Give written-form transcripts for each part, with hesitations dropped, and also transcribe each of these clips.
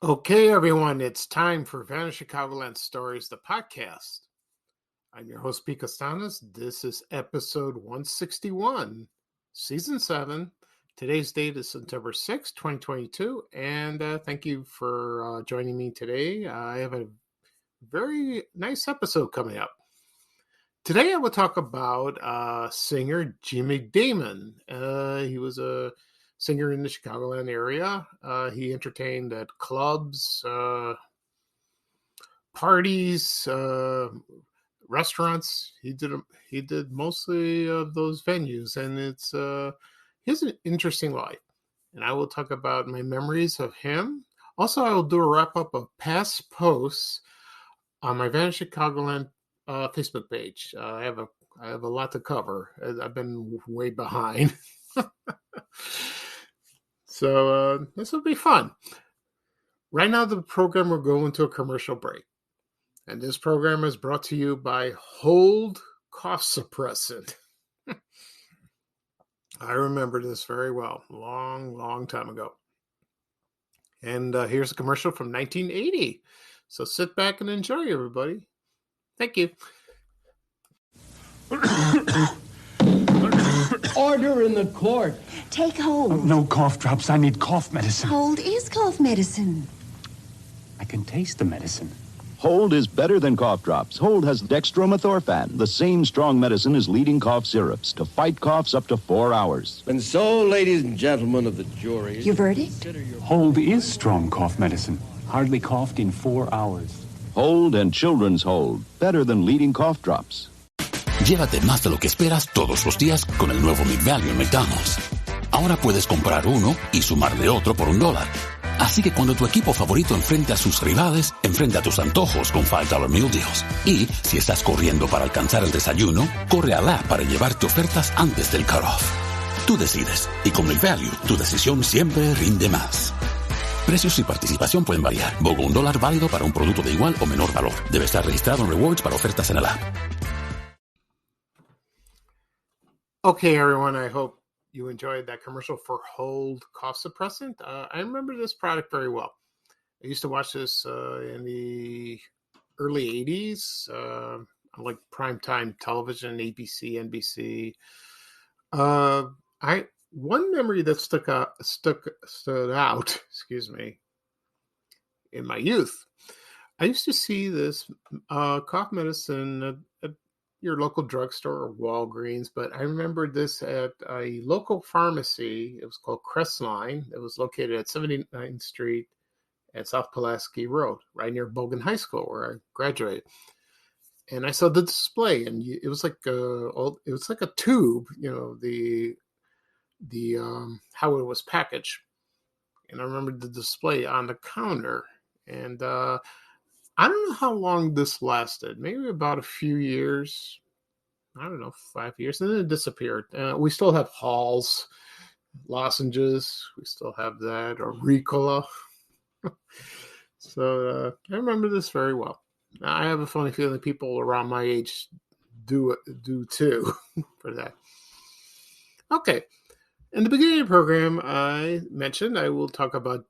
Okay, everyone, it's time for Vanished Chicagoland Stories, the podcast. I'm your host, Pete Costanas. This is episode 161, season 7. Today's date is September 6th, 2022, and thank you for joining me today. I have a very nice episode coming up. Today I will talk about singer Jimmy Damon. He was a singer in the Chicagoland area. He entertained at clubs, parties, restaurants. He did mostly of those venues, and he has an interesting life. And I will talk about my memories of him. Also, I will do a wrap up of past posts on my Vanished Chicagoland Facebook page. I have a lot to cover. I've been way behind. So this will be fun. Right now, the program will go into a commercial break. And this program is brought to you by Hold Cough Suppressant. I remember this very well. Long time ago. And here's a commercial from 1980. So sit back and enjoy, everybody. Thank you. Order in the court. Take Hold. Oh, no cough drops. I need cough medicine. Hold is cough medicine. I can taste the medicine. Hold is better than cough drops. Hold has dextromethorphan, the same strong medicine as leading cough syrups, to fight coughs up to 4 hours. And so, ladies and gentlemen of the jury... Your verdict? Hold is strong cough medicine. Hardly coughed in 4 hours. Hold and Children's Hold, better than leading cough drops. Llévate más de lo que esperas todos los días con el nuevo McValue en McDonald's. Ahora puedes comprar uno y sumarle otro por $1. Así que cuando tu equipo favorito enfrente a sus rivales, enfrenta tus antojos con $5 Meal Deals. Y si estás corriendo para alcanzar el desayuno, corre al app para llevarte ofertas antes del cutoff. Tú decides, y con McValue, tu decisión siempre rinde más. Precios y participación pueden variar. BOGO $1 válido para un producto de igual o menor valor. Debe estar registrado en Rewards para ofertas en el app. Okay, everyone, I hope you enjoyed that commercial for Hold Cough Suppressant. I remember this product very well. I used to watch this in the early 80s, on like primetime television, ABC, NBC. One memory that stood out, excuse me, in my youth. I used to see this cough medicine at your local drugstore or Walgreens, but I remember this at a local pharmacy. It was called Crestline. It was located at 79th Street and South Pulaski Road, right near Bogan High School, where I graduated. And I saw the display, and it was like a tube, the how it was packaged. And I remember the display on the counter, and I don't know how long this lasted. Maybe about a few years. I don't know, 5 years. And then it disappeared. We still have Halls, lozenges. We still have that, or Ricola. So I remember this very well. I have a funny feeling people around my age do too for that. Okay. In the beginning of the program, I mentioned I will talk about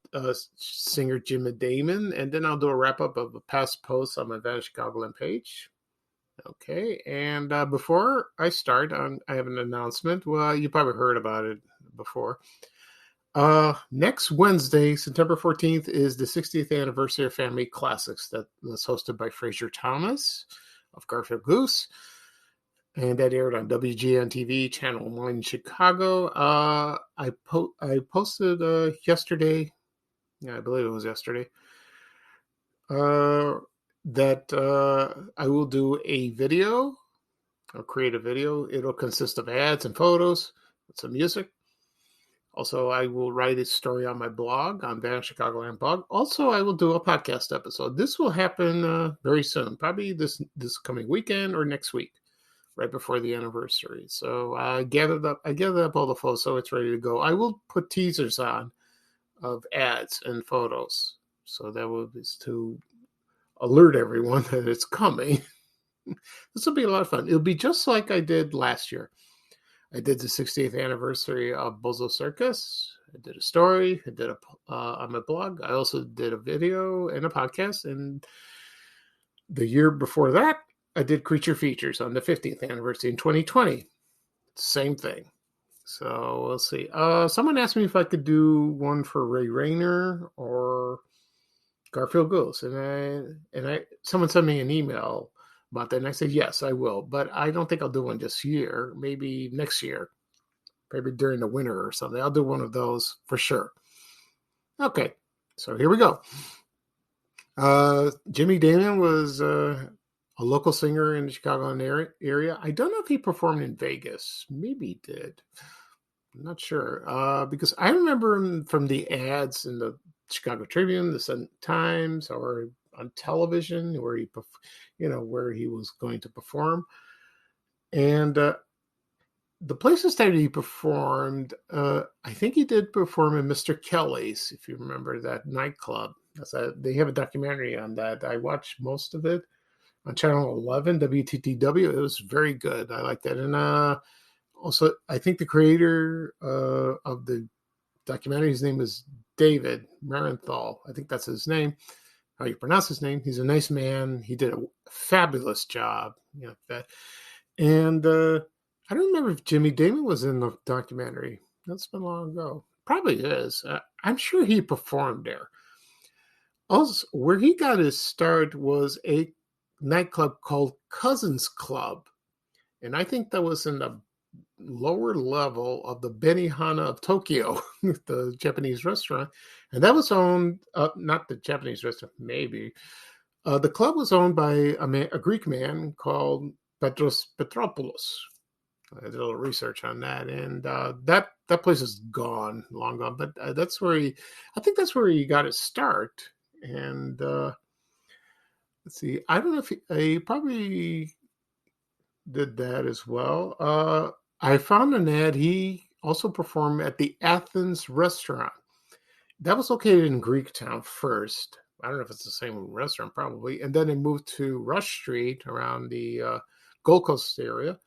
singer Jimmy Damon, and then I'll do a wrap-up of a past post on my Vanished Chicagoland page. Okay, and before I start, I have an announcement. Well, you probably heard about it before. Next Wednesday, September 14th, is the 60th anniversary of Family Classics that's hosted by Fraser Thomas of Garfield Goose. And that aired on WGN-TV, Channel 1 in Chicago. I posted yesterday, I believe it was yesterday, that I will do a video, or create a video. It'll consist of ads and photos with some music. Also, I will write a story on my blog, on Vanished Chicagoland blog. Also, I will do a podcast episode. This will happen very soon, probably this coming weekend or next week, right before the anniversary. So I gathered up all the photos, so it's ready to go. I will put teasers on of ads and photos, so that will be to alert everyone that it's coming. This will be a lot of fun. It'll be just like I did last year. I did the 60th anniversary of Bozo Circus, I did a story. I did on my blog. I also did a video and a podcast. And the year before that, I did Creature Features on the 50th anniversary in 2020. Same thing. So we'll see. Someone asked me if I could do one for Ray Rayner or Garfield Goes, and someone sent me an email about that, and I said yes, I will, but I don't think I'll do one this year. Maybe next year, maybe during the winter or something. I'll do one of those for sure. Okay, so here we go. Jimmy Damon was a local singer in the Chicagoland area. I don't know if he performed in Vegas. Maybe he did. I'm not sure, because I remember him from the ads in the Chicago Tribune, the Sun Times, or on television where where he was going to perform. And the places that he performed, I think he did perform in Mr. Kelly's, if you remember that nightclub. They have a documentary on that. I watched most of it on Channel 11, WTTW. It was very good. I like that. And also, I think the creator of the documentary, his name is David Marenthal. I think that's his name. How you pronounce his name? He's a nice man. He did a fabulous job. And I don't remember if Jimmy Damon was in the documentary. That's been long ago. Probably is. I'm sure he performed there. Also, where he got his start was a nightclub called Cousins Club. And I think that was in the lower level of the Benihana of Tokyo, the Japanese restaurant. And that was owned, not the Japanese restaurant, maybe. The club was owned by a Greek man called Petros Petropoulos. I did a little research on that, and that place is gone, long gone. But I think that's where he got his start. And let's see, I don't know if he probably did that as well. I found an ad. He also performed at the Athens restaurant. That was located in Greektown first. I don't know if it's the same restaurant, probably. And then it moved to Rush Street around the Gold Coast area.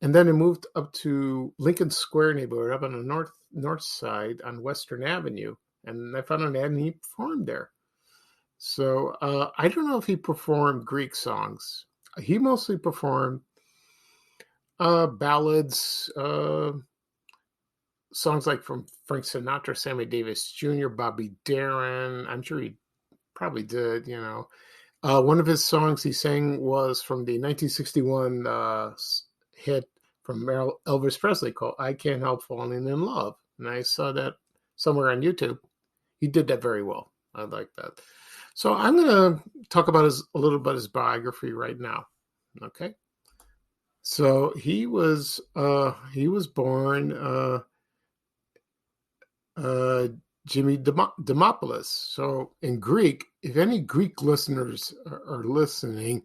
And then it moved up to Lincoln Square neighborhood, up on the north side on Western Avenue. And I found an ad, and he performed there. So I don't know if he performed Greek songs. He mostly performed ballads, songs like from Frank Sinatra, Sammy Davis Jr., Bobby Darin. I'm sure he probably did, one of his songs he sang was from the 1961 hit from Elvis Presley called I Can't Help Falling in Love. And I saw that somewhere on YouTube. He did that very well. I like that. So I'm going to talk about a little about his biography right now. Okay. So he was born Jimmy Dimopoulos. So in Greek, if any Greek listeners are listening,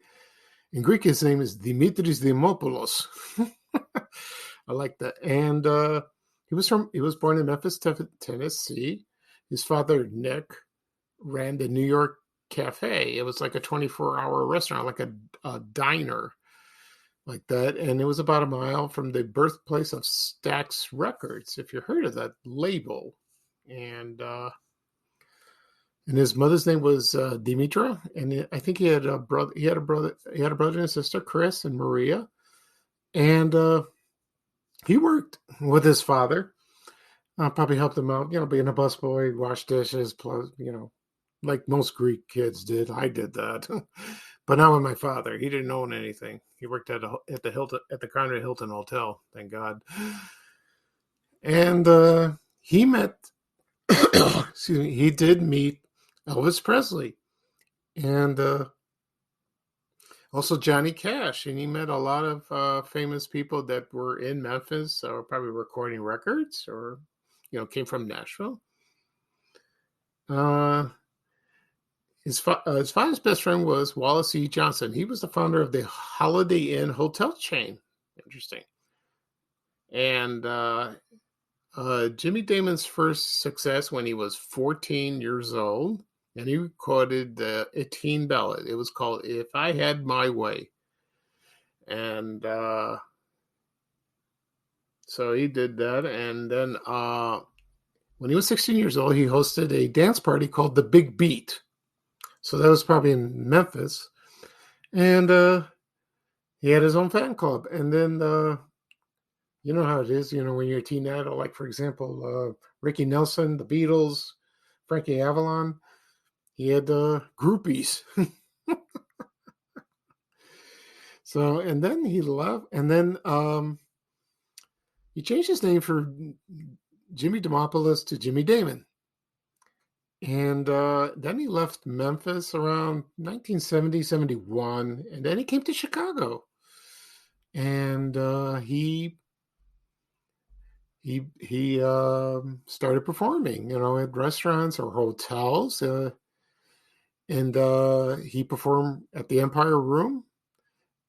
in Greek his name is Dimitris Dimopoulos. I like that. And he was born in Memphis, Tennessee. His father Nick ran the New York Cafe. It was like a 24-hour restaurant, like a diner. Like that, and it was about a mile from the birthplace of Stax Records, if you heard of that label. And his mother's name was Dimitra, and I think he had a brother. He had a brother and a sister, Chris and Maria. And he worked with his father. Probably helped him out, being a busboy, wash dishes, plus, like most Greek kids did. I did that. But not with my father. He didn't own anything. He worked at the Hilton, at the Conrad Hilton Hotel. Thank God. And he met, excuse me, he did meet Elvis Presley, and also Johnny Cash. And he met a lot of famous people that were in Memphis, or probably recording records, or came from Nashville. His father's best friend was Wallace E. Johnson. He was the founder of the Holiday Inn hotel chain. Interesting. And Jimmy Damon's first success when he was 14 years old, and he recorded a teen ballad. It was called If I Had My Way. And so he did that. And then when he was 16 years old, he hosted a dance party called the Big Beat. So that was probably in Memphis. And he had his own fan club. And then, you know how it is, when you're a teen idol, like, for example, Ricky Nelson, the Beatles, Frankie Avalon, he had groupies. So, and then he left, and then he changed his name for Jimmy Demopoulos to Jimmy Damon. And then he left Memphis around 1970, 71, and then he came to Chicago. And he started performing, at restaurants or hotels. And he performed at the Empire Room.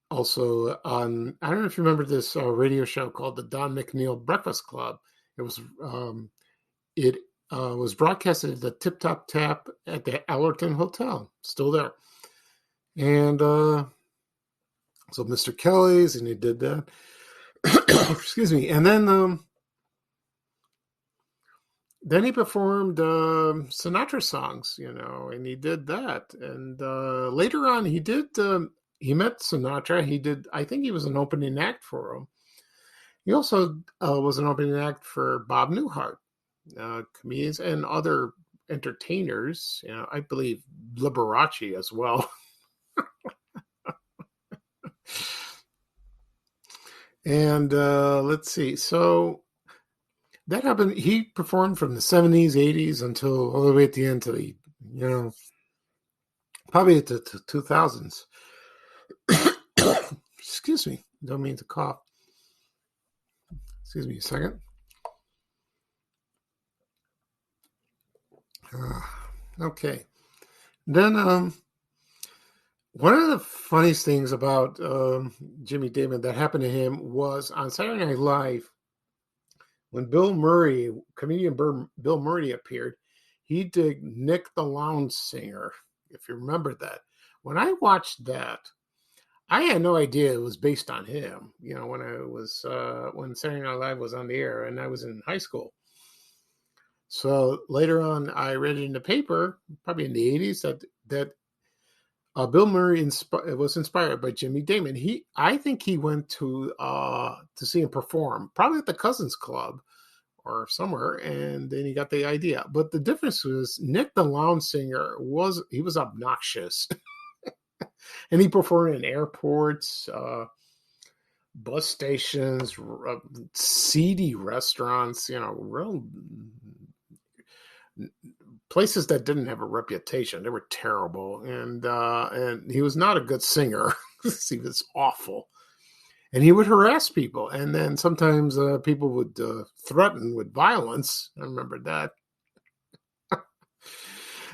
Also on, I don't know if you remember this radio show called the Don McNeil Breakfast Club. It was was broadcasted at the Tip Top Tap at the Allerton Hotel, still there. And so Mr. Kelly's, and he did that. Excuse me. And then he performed Sinatra songs, and he did that. And later on, he met Sinatra. I think he was an opening act for him. He also was an opening act for Bob Newhart, comedians and other entertainers. I believe Liberace as well. And let's see. So that happened. He performed from the 70s, 80s until all the way at the end to the, probably at the 2000s. Excuse me. Don't mean to cough. Excuse me a second. Okay. Then one of the funniest things about Jimmy Damon that happened to him was on Saturday Night Live, when comedian Bill Murray appeared, he did Nick the Lounge Singer, if you remember that. When I watched that, I had no idea it was based on him, when Saturday Night Live was on the air and I was in high school. So later on, I read it in the paper, probably in the 80s, that Bill Murray was inspired by Jimmy Damon. I think he went to see him perform, probably at the Cousins Club or somewhere, and then he got the idea. But the difference was Nick the Lounge Singer was obnoxious. And he performed in airports, bus stations, seedy restaurants, real places that didn't have a reputation. They were terrible. And he was not a good singer. He was awful. And he would harass people. And then sometimes people would threaten with violence. I remember that.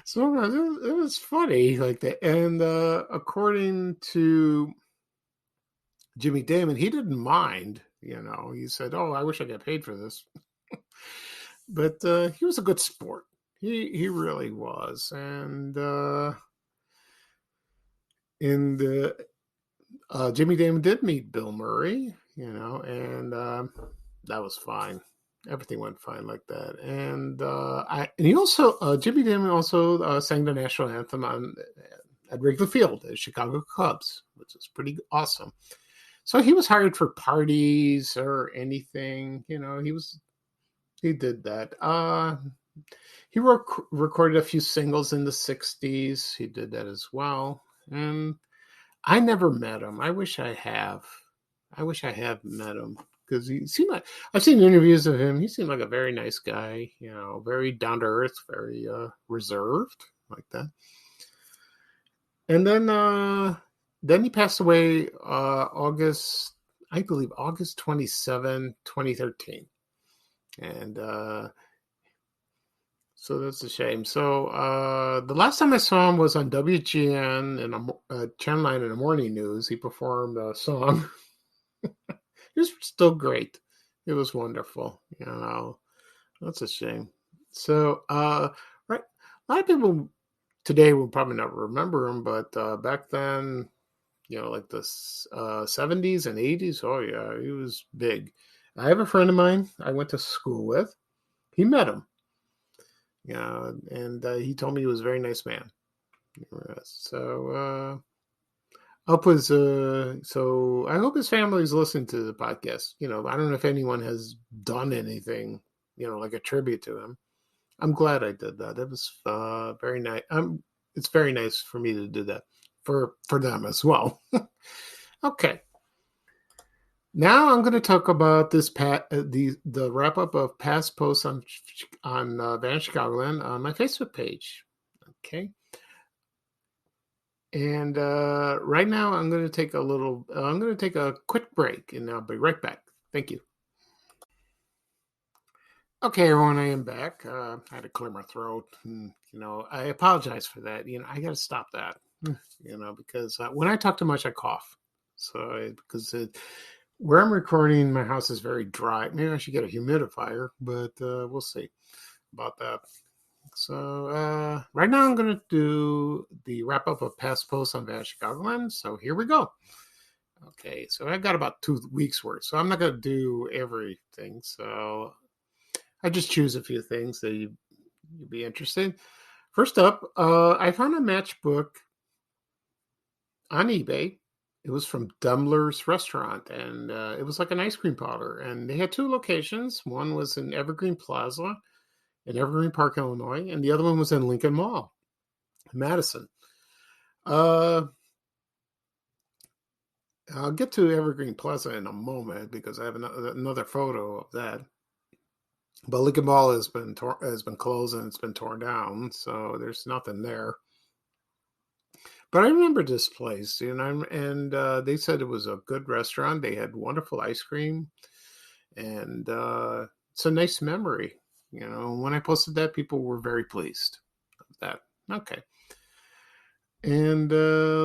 So it was funny like that. And according to Jimmy Damon, he didn't mind. He said, "Oh, I wish I got paid for this." But he was a good sport. He really was. And Jimmy Damon did meet Bill Murray, and that was fine. Everything went fine like that. And he also, Jimmy Damon also sang the national anthem at Wrigley Field, the Chicago Cubs, which is pretty awesome. So he was hired for parties or anything, he did that. He recorded a few singles in the 60s. He did that as well. And I never met him. I wish I have met him. Because he seemed like, I've seen interviews of him. He seemed like a very nice guy, very down to earth, very reserved, like that. And then he passed away August 27, 2013. And so that's a shame. So the last time I saw him was on WGN and Channel 9 in the morning news. He performed a song. It was still great. It was wonderful. That's a shame. So, right, a lot of people today will probably not remember him, but back then, like the 70s and 80s, oh yeah, he was big. I have a friend of mine I went to school with. He met him. And he told me he was a very nice man. So so I hope his family's listening to the podcast. I don't know if anyone has done anything, like a tribute to him. I'm glad I did that. It was very nice. It's very nice for me to do that for them as well. Okay. Now I'm going to talk about this the wrap up of past posts on Vanished Chicagoland on my Facebook page. Okay. And right now I'm going to take a quick break, and I'll be right back. Thank you. Okay, everyone, I am back. I had to clear my throat. And, I apologize for that. I got to stop that. Because when I talk too much, I cough. So where I'm recording, my house is very dry. Maybe I should get a humidifier, but we'll see about that. So right now I'm going to do the wrap up of past posts on Vanished Chicagoland. So here we go. Okay, so I got about 2 weeks worth. So I'm not going to do everything. So I just choose a few things that you'd be interested. First up, I found a matchbook on eBay. It was from Dumbler's Restaurant, and it was like an ice cream parlor. And they had 2 locations. One was in Evergreen Plaza in Evergreen Park, Illinois, and the other one was in Lincoln Mall, Madison. I'll get to Evergreen Plaza in a moment because I have another photo of that. But Lincoln Mall has been closed and it's been torn down, so there's nothing there. But I remember this place, and they said it was a good restaurant. They had wonderful ice cream, and it's a nice memory. When I posted that, people were very pleased with that. Okay. And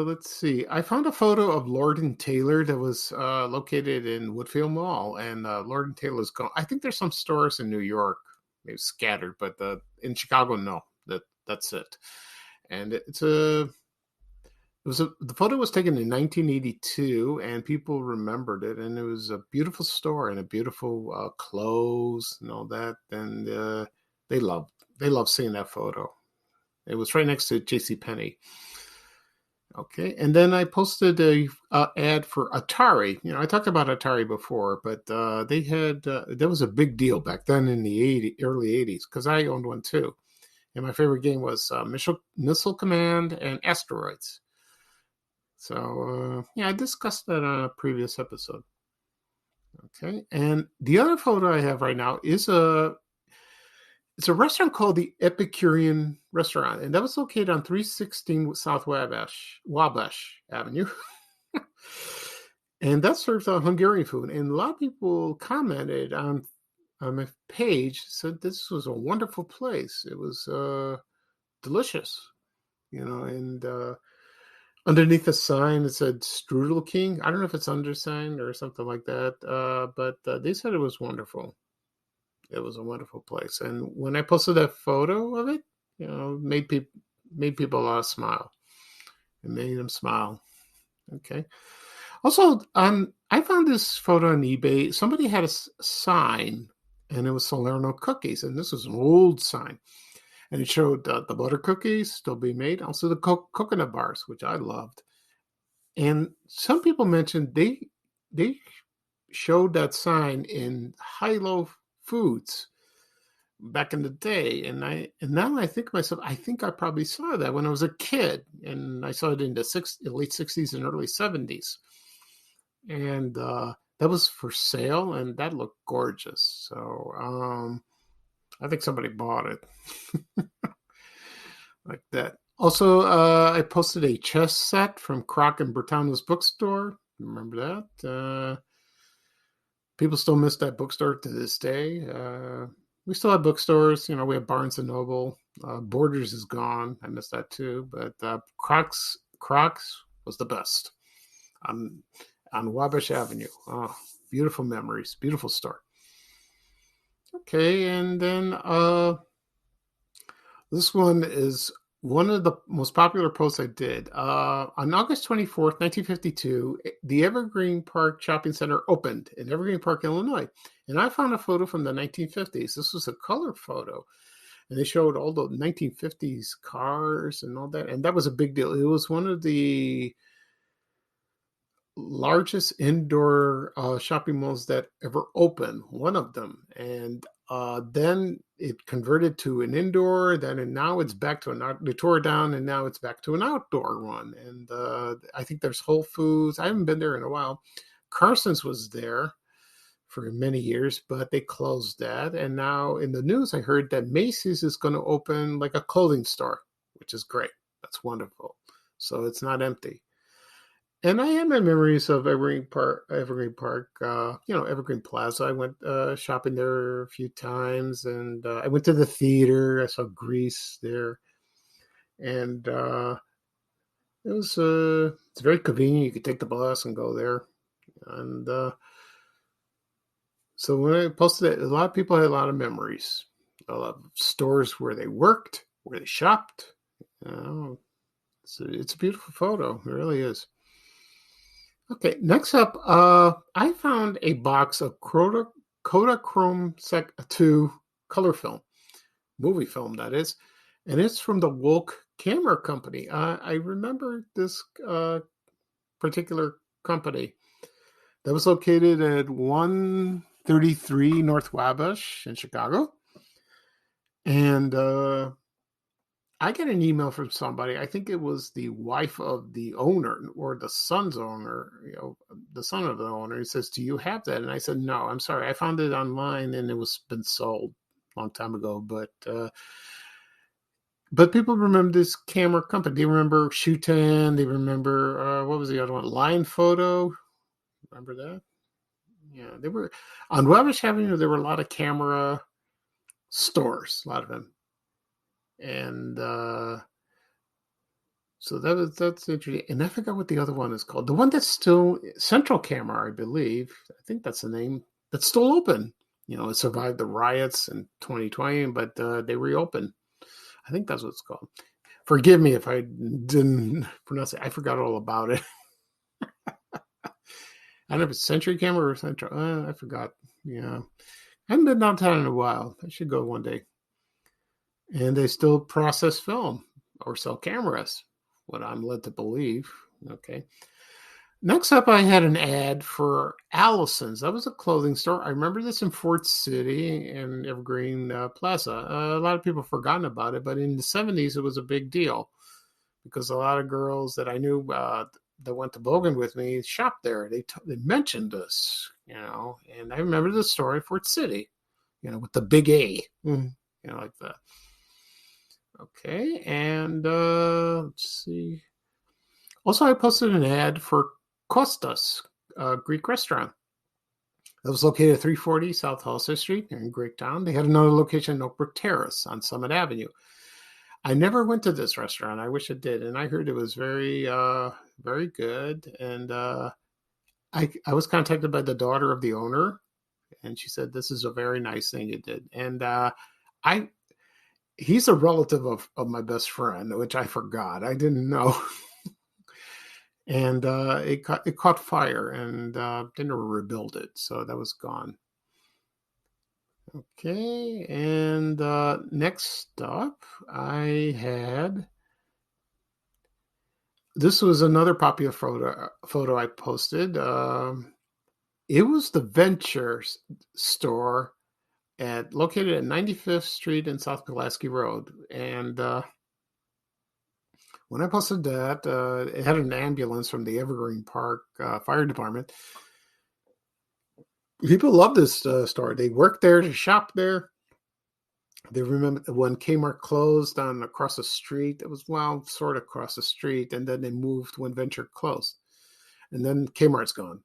let's see. I found a photo of Lord and Taylor that was located in Woodfield Mall, and Lord and Taylor's gone. I think there's some stores in New York, maybe scattered, but in Chicago, no. That's it. And the photo was taken in 1982, and people remembered it, and it was a beautiful store and a beautiful clothes and all that, and they loved seeing that photo. It was right next to JCPenney. Okay, and then I posted a ad for Atari. I talked about Atari before, but they had that was a big deal back then in the early 80s because I owned one too. And my favorite game was Missile Command and Asteroids. So, I discussed that on a previous episode. Okay, and the other photo I have right now is it's a restaurant called the Epicurean Restaurant, and that was located on 316 South Wabash Avenue. And that serves Hungarian food. And a lot of people commented on my page, said this was a wonderful place. It was delicious, and underneath the sign, it said Strudel King. I don't know if it's undersigned or something like that, but they said it was wonderful. It was a wonderful place. And when I posted that photo of it, made people smile. It made them smile. Okay. Also, I found this photo on eBay. Somebody had a sign, and it was Salerno cookies. And this was an old sign. And it showed the butter cookies still being made, also the coconut bars, which I loved. And some people mentioned they showed that sign in High-Low Foods back in the day. And now I think to myself, I think I probably saw that when I was a kid. And I saw it in the late 60s and early 70s. And that was for sale, and that looked gorgeous. So I think somebody bought it like that. Also, I posted a chess set from Croc and Bertano's bookstore. Remember that? People still miss that bookstore to this day. We still have bookstores. We have Barnes & Noble. Borders is gone. I miss that too. But Crocs was the best on Wabash Avenue. Oh, beautiful memories. Beautiful store. Okay, and then this one is one of the most popular posts I did. On August 24th, 1952, the Evergreen Park Shopping Center opened in Evergreen Park, Illinois. And I found a photo from the 1950s. This was a color photo. and they showed all the 1950s cars and all that, and that was a big deal. It was one of the largest indoor shopping malls that ever opened, one of them. And then it converted to an indoor, now it's back to they tore it down, and now it's back to an outdoor one. And I think there's Whole Foods. I haven't been there in a while. Carson's was there for many years, but they closed that. And now in the news, I heard that Macy's is going to open like a clothing store, which is great. That's wonderful. So it's not empty. And I have my memories of Evergreen Park, Evergreen Plaza. I went shopping there a few times, and I went to the theater. I saw Grease there, and it's very convenient. You could take the bus and go there. And so when I posted it, a lot of people had a lot of memories. A lot of stores where they worked, where they shopped. It's a beautiful photo. It really is. Okay, next up, I found a box of Kodachrome 2 color film, movie film that is, and it's from the Wolk Camera Company. I remember this particular company that was located at 133 North Wabash in Chicago, and I got an email from somebody. I think it was the wife of the owner or the son's owner, the son of the owner. He says, "Do you have that?" And I said, "No, I'm sorry. I found it online and it was been sold a long time ago." But people remember this camera company. They remember Shutan. They remember, what was the other one? Line Photo. Remember that? Yeah, they were on Wabash Avenue. There were a lot of camera stores, a lot of them. And so that's interesting. And I forgot what the other one is called. The one that's still Central Camera, I believe. I think that's the name. That's still open. It survived the riots in 2020, but they reopened. I think that's what it's called. Forgive me if I didn't pronounce it. I forgot all about it. I don't know if it's Century Camera or Central. I forgot. Yeah. I haven't been downtown in a while. I should go one day. And they still process film or sell cameras, what I'm led to believe. Okay. Next up, I had an ad for Allison's. That was a clothing store. I remember this in Fort City and Evergreen Plaza. A lot of people have forgotten about it, but in the 70s, it was a big deal because a lot of girls that I knew that went to Bogan with me shopped there. They mentioned us, and I remember the story in Fort City, with the big A, like that. Okay, and let's see. Also, I posted an ad for Kostas, a Greek restaurant. That was located at 340 South Halsey Street in Greektown. They had another location in Oak Brook Terrace on Summit Avenue. I never went to this restaurant. I wish I did, and I heard it was very, very good. And I was contacted by the daughter of the owner, and she said, "This is a very nice thing you did." And he's a relative of my best friend, which I forgot. I didn't know. And it caught fire and didn't rebuild it. So that was gone. Okay. And next up, I had, this was another popular photo I posted. It was the Venture store located at 95th Street and South Pulaski Road. And when I posted that, it had an ambulance from the Evergreen Park Fire Department. People love this store. They work there, to shop there. They remember when Kmart closed across the street. It was, sort of across the street. And then they moved when Venture closed. And then Kmart's gone.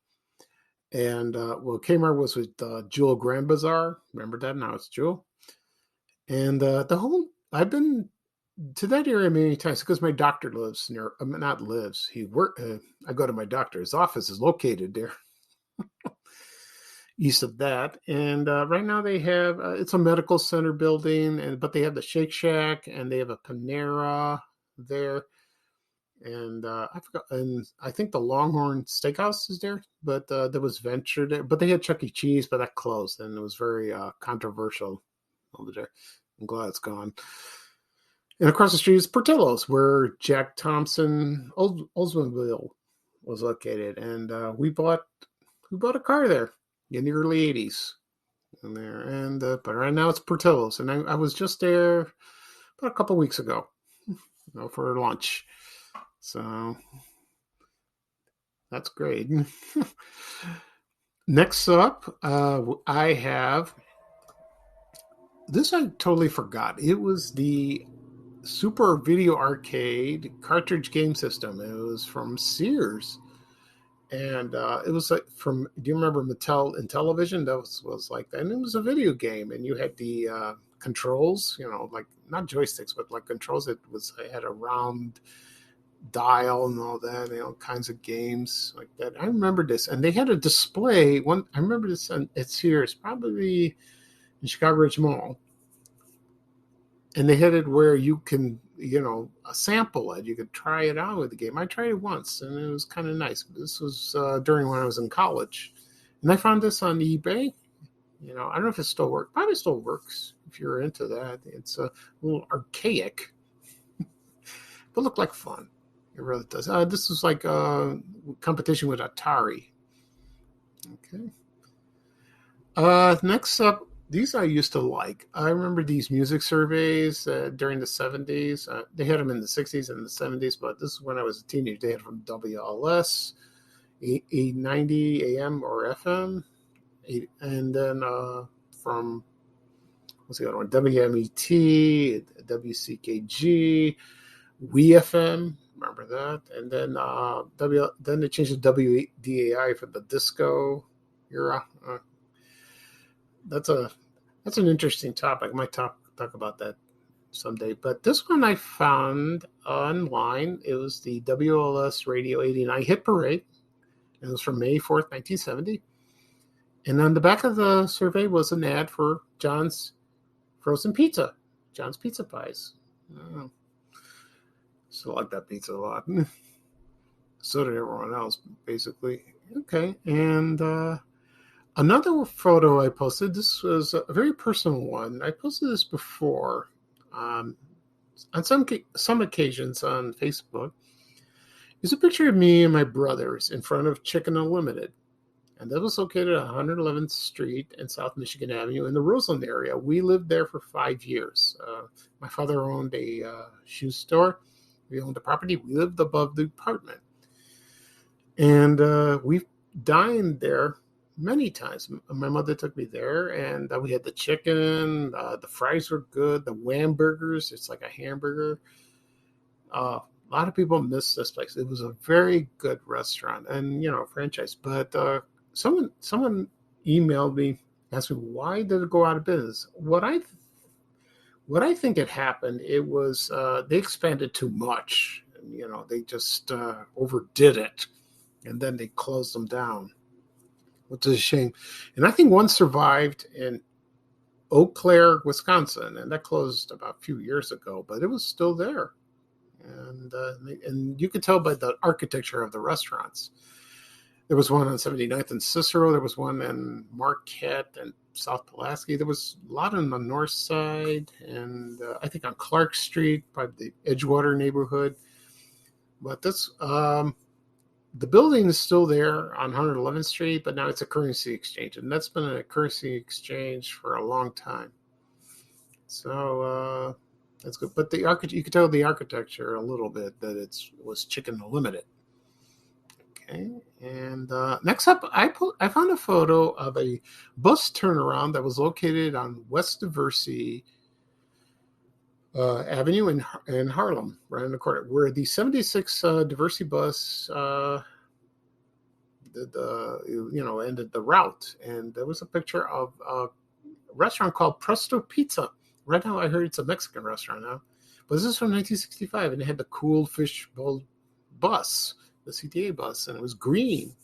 And, Kmart was with Jewel Grand Bazaar. Remember that? Now it's Jewel. And I've been to that area many times because my doctor lives near, not lives, I go to my doctor. His office is located there, east of that. And right now they have, it's a medical center building, but they have the Shake Shack and they have a Panera there. And I forgot, and I think the Longhorn Steakhouse is there, but there was Venture there. But they had Chuck E. Cheese, but that closed, and it was very controversial over there. I'm glad it's gone. And across the street is Portillo's, where Jack Thompson Oldsmobile was located, and we bought a car there in the early '80s. In there, and but right now it's Portillo's, and I was just there about a couple weeks ago, for lunch. So that's great. Next up, I have this. I totally forgot. It was the Super Video Arcade cartridge game system. It was from Sears. And it was like from, do you remember Mattel Intellivision? That was like that. And it was a video game. And you had the controls, like not joysticks, but like controls. It had a round dial and all that, kinds of games like that. I remember this. And they had a display. I remember this at Sears, probably in Chicago Ridge Mall. And they had it where you can, sample it. You could try it out with the game. I tried it once, and it was kind of nice. This was during when I was in college. And I found this on eBay. I don't know if it still works. Probably still works if you're into that. It's a little archaic, but looked like fun. It really does. This was like a competition with Atari. Okay. Next up, these I used to like. I remember these music surveys during the 70s. They had them in the 60s and the 70s, but this is when I was a teenager. They had from WLS, 890 AM or FM, and then from, what's the other one? WMET, WCKG, WeFM. Remember that? And then then they changed to WDAI for the disco era. That's an interesting topic. I might talk about that someday. But this one I found online. It was the WLS Radio 89 Hit Parade. It was from May 4th, 1970. And on the back of the survey was an ad for John's Frozen Pizza, John's Pizza Pies. Oh, still like that pizza a lot. So did everyone else, basically. Okay, and another photo I posted, this was a very personal one. I posted this before on some occasions on Facebook. It's a picture of me and my brothers in front of Chicken Unlimited. And that was located at 111th Street and South Michigan Avenue in the Roseland area. We lived there for 5 years. My father owned a shoe store. We owned the property. We lived above the apartment. And we dined there many times. My mother took me there, and we had the chicken. The fries were good. The Wham burgers, it's like a hamburger. A lot of people miss this place. It was a very good restaurant and, franchise. But someone emailed me, asked me, why did it go out of business? What I think had happened, it was they expanded too much. They just overdid it, and then they closed them down, which is a shame. And I think one survived in Eau Claire, Wisconsin, and that closed about a few years ago, but it was still there. And you could tell by the architecture of the restaurants. There was one on 79th and Cicero. There was one in Marquette and South Pulaski. There was a lot on the north side, and I think on Clark Street, by the Edgewater neighborhood. But this, the building is still there on 111th Street, but now it's a currency exchange, and that's been a currency exchange for a long time. So that's good. But the you could tell the architecture a little bit that it was Chicken Unlimited. Okay, and next up, I found a photo of a bus turnaround that was located on West Diversey Avenue in Harlem, right in the corner, where the 76 Diversey bus ended the route. And there was a picture of a restaurant called Presto Pizza. Right now, I heard it's a Mexican restaurant now, but this is from 1965, and it had the cool fishbowl bus, the CTA bus, and it was green.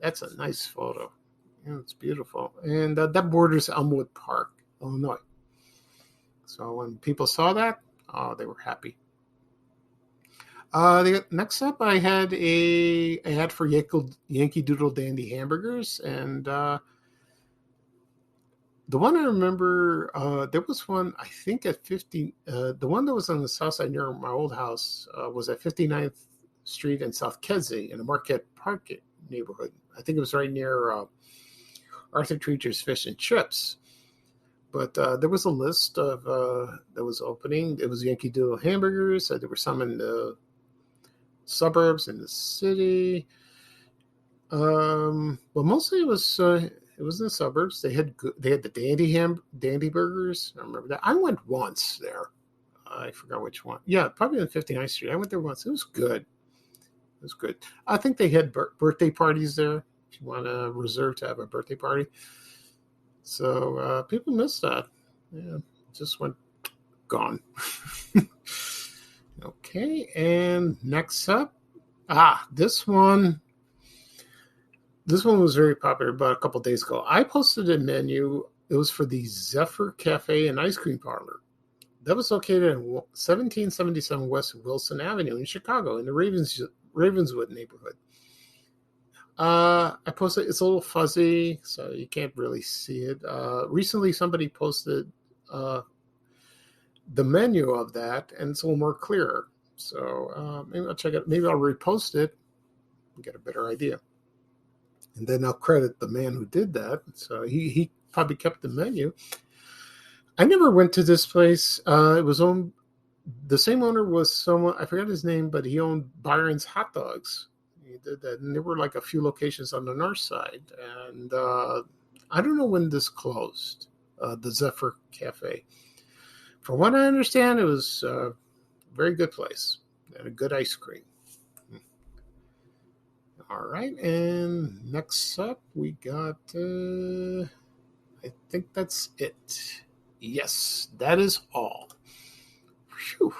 That's a nice photo. It's beautiful, and that borders Elmwood Park, Illinois. So when people saw that, they were happy. Next up, I had a ad for Yankee Doodle Dandy hamburgers, and The one I remember, there was one, I think at 50, the one that was on the south side near my old house was at 59th Street in South Kedzie in the Marquette Park neighborhood. I think it was right near Arthur Treacher's Fish and Chips. But there was a list of that was opening. It was Yankee Doodle Hamburgers. There were some in the suburbs in the city. But mostly it was in the suburbs. They had the Dandy Burgers. I remember that. I went once there. I forgot which one. Yeah, probably on 59th Street. I went there once. It was good. It was good. I think they had birthday parties there. If you want to reserve to have a birthday party. So people miss that. Yeah, just went gone. Okay, and next up, this one was very popular about a couple of days ago. I posted a menu. It was for the Zephyr Cafe and Ice Cream Parlor. That was located in 1777 West Wilson Avenue in Chicago in the Ravenswood neighborhood. I posted, it's a little fuzzy, so you can't really see it. Recently, somebody posted the menu of that, and it's a little more clearer. So maybe I'll check it. Maybe I'll repost it and get a better idea. And then I'll credit the man who did that. So he probably kept the menu. I never went to this place. It was owned, the same owner was someone, I forgot his name, but he owned Byron's Hot Dogs. He did that. And there were like a few locations on the north side. And I don't know when this closed, the Zephyr Cafe. From what I understand, it was a very good place and a good ice cream. All right, and next up we got, I think that's it. Yes, that is all. Phew.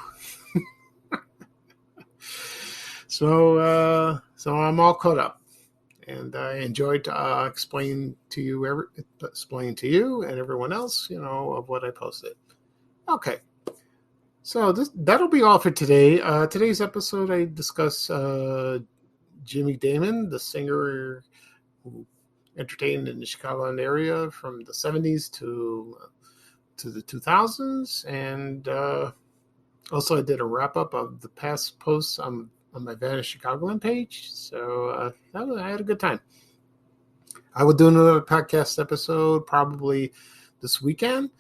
So I'm all caught up, and I enjoyed explaining to you and everyone else, of what I posted. Okay, so that'll be all for today. Today's episode, I discuss Jimmy Damon, the singer who entertained in the Chicagoland area from the 70s to the 2000s, and also I did a wrap up of the past posts on my Vanished Chicagoland page. So I had a good time. I will do another podcast episode probably this weekend,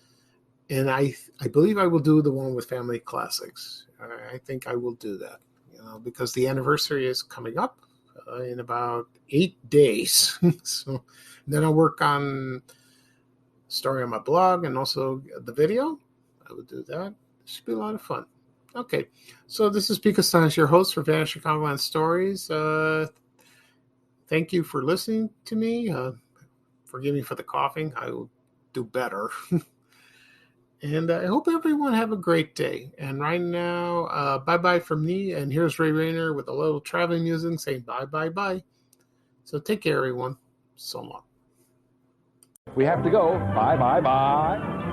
and I believe I will do the one with Family Classics. I think I will do that, because the anniversary is coming up in about 8 days. So then I'll work on story on my blog and also the video. I will do that. It should be a lot of fun. Okay, so this is Pika Stans, your host for Vanished Chicagoland Stories. Thank you for listening to me. Forgive me for the coughing. I will do better. And I hope everyone have a great day. And right now, bye-bye from me. And here's Ray Rayner with a little traveling music saying bye-bye-bye. So take care, everyone. So long. We have to go. Bye, bye, bye.